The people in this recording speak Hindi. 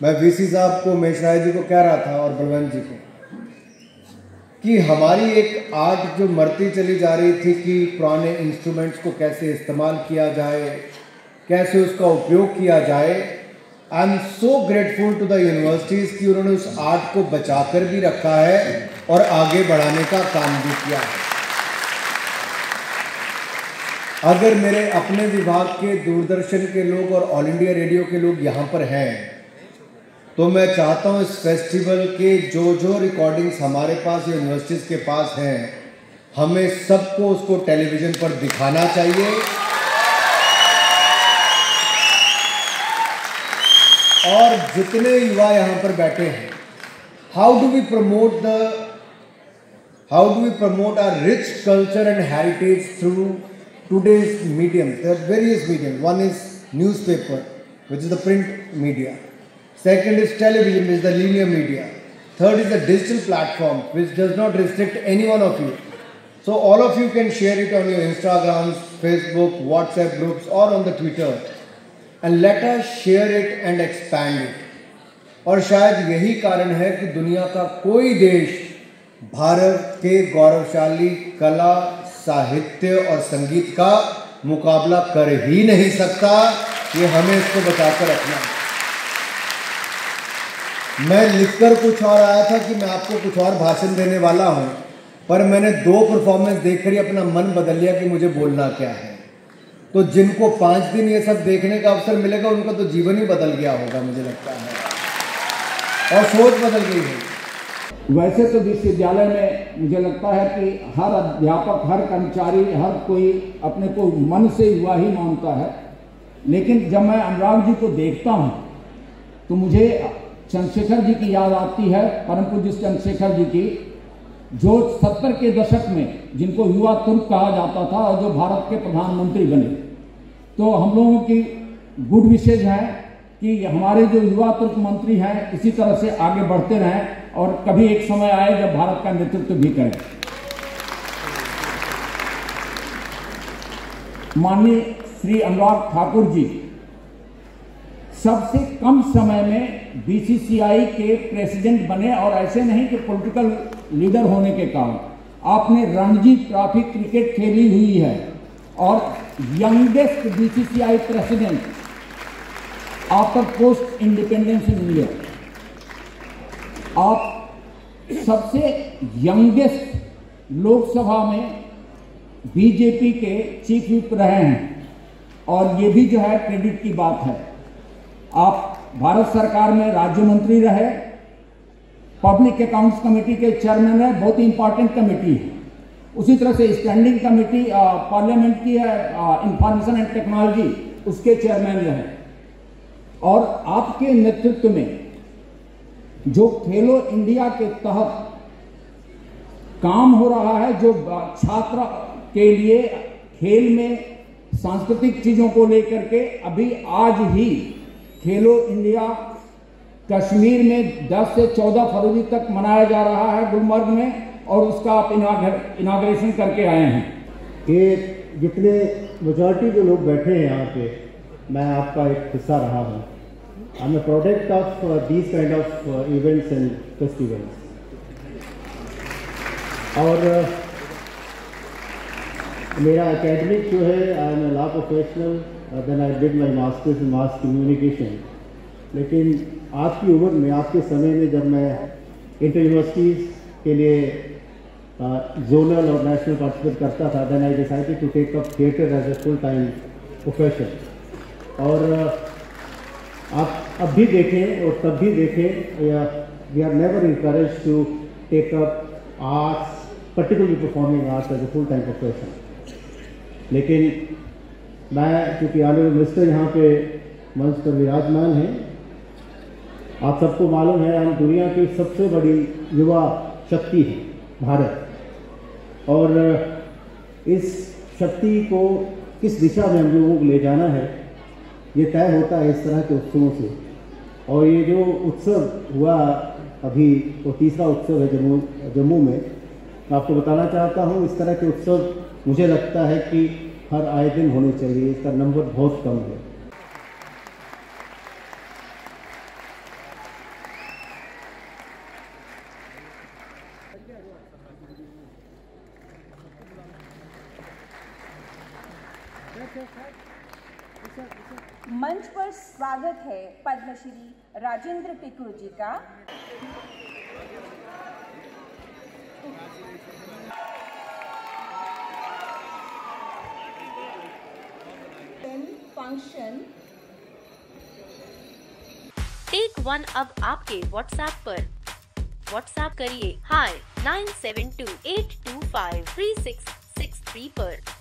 मैं वीसी साहब को, मेशराय जी को कह रहा था और बलवंत जी को कि हमारी एक आर्ट जो मरती चली जा रही थी कि पुराने इंस्ट्रूमेंट्स को कैसे इस्तेमाल किया जाए, कैसे उसका उपयोग किया जाए। I am so grateful to the universities कि उन्होंने उस आर्ट को बचाकर भी रखा है और आगे बढ़ाने का काम भी किया है। अगर मेरे अपने विभाग के दूरदर्शन के लोग और ऑल इंडिया रेडियो के लोग यहाँ पर हैं तो मैं चाहता हूँ इस फेस्टिवल के जो रिकॉर्डिंग्स हमारे पास यूनिवर्सिटीज़ के पास हैं, हमें सबको उसको टेलीविज़न पर दिखाना चाहिए और जितने युवा यहाँ पर बैठे हैं, how do we promote our rich culture and heritage through today's medium. There are various mediums. One is newspaper, which is the print media. Second is television, which is the linear media. Third is the digital platform, which does not restrict any one of you. So all of you can share it on your Instagrams, Facebook, WhatsApp groups or on the Twitter. And let us share it and expand it. और शायद यही कारण है कि दुनिया का कोई देश भारत के गौरवशाली कला, साहित्य और संगीत का मुकाबला कर ही नहीं सकता। ये हमें इसको बचाकर रखना है। मैं लिखकर कुछ और आया था कि मैं आपको कुछ और भाषण देने वाला हूं, पर मैंने 2 परफॉर्मेंस देखकर ही अपना मन बदल लिया कि मुझे बोलना क्या है। तो जिनको 5 दिन ये सब देखने का अवसर मिलेगा उनका तो जीवन ही बदल गया होगा, मुझे लगता है, और सोच बदल गई है। वैसे तो विश्वविद्यालय में मुझे लगता है कि हर अध्यापक, हर कर्मचारी, हर कोई अपने को मन से युवा ही मानता है, लेकिन जब मैं अनुराग जी को देखता हूं तो मुझे चंद्रशेखर जी की याद आती है, परम पूज्य चंद्रशेखर जी की, जो 70 के दशक में जिनको युवा तुर्क कहा जाता था और जो भारत के प्रधानमंत्री बने। तो हम लोगों की गुड विशेष है कि हमारे जो युवा तुर्क मंत्री हैं इसी तरह से आगे बढ़ते रहें और कभी एक समय आए जब भारत का नेतृत्व भी करें। माननीय श्री अनुराग ठाकुर जी सबसे कम समय में बीसीसीआई के प्रेसिडेंट बने, और ऐसे नहीं कि पॉलिटिकल लीडर होने के कारण आपने रणजी ट्रॉफी क्रिकेट खेली हुई है और youngest BCCI president after post independence in India. आप सबसे यंगेस्ट लोकसभा में बीजेपी के चीफ व्हिप रहे हैं, और ये भी जो है क्रेडिट की बात है। आप भारत सरकार में राज्य मंत्री रहे, पब्लिक अकाउंट्स कमेटी के चेयरमैन रहे, बहुत ही इंपॉर्टेंट कमेटी है। उसी तरह से स्टैंडिंग कमेटी पार्लियामेंट की है इंफॉर्मेशन एंड टेक्नोलॉजी, उसके चेयरमैन रहे। और आपके नेतृत्व में जो खेलो इंडिया के तहत काम हो रहा है, जो छात्र के लिए खेल में सांस्कृतिक चीजों को लेकर के अभी आज ही खेलो इंडिया कश्मीर में 10 से 14 फरवरी तक मनाया जा रहा है गुलमर्ग में, और उसका आप इनाग्रेशन करके आए हैं। ये जितने मेजॉरिटी जो लोग बैठे हैं यहाँ पे, मैं आपका एक हिस्सा रहा हूँ। I am a product of these kind of events and festivals. और मेरा एकेडमिक जो है, I am a law professional, then I did my masters in mass communication. लेकिन आपकी उम्र में, आपके समय में, जब मैं इंटर यूनिवर्सिटीज़ के लिए जोनल और नेशनल पार्टिसिपेट करता था, then I decided to take up theatre as a full time profession. और आप अब भी देखें और तब भी देखें, we are never encourage to take up arts, particularly performing arts as a full time profession. लेकिन मैं, क्योंकि ऑनरेबल मिनिस्टर यहाँ पे मंच पर विराजमान हैं, आप सबको मालूम है हम दुनिया की सबसे बड़ी युवा शक्ति है भारत, और इस शक्ति को किस दिशा में हम लोगों को ले जाना है ये तय होता है इस तरह के उत्सवों से। और ये जो उत्सव हुआ अभी, वो तीसरा उत्सव है जम्मू में। मैं आपको बताना चाहता हूँ, इस तरह के उत्सव मुझे लगता है कि हर आए दिन होने चाहिए, इसका नंबर बहुत कम है। मंच पर स्वागत है पद्मश्री राजेंद्र टिकुर जी का। फंक्शन टेक वन अब आपके व्हाट्सएप पर। व्हाट्सएप करिए हाय 9728253663 पर।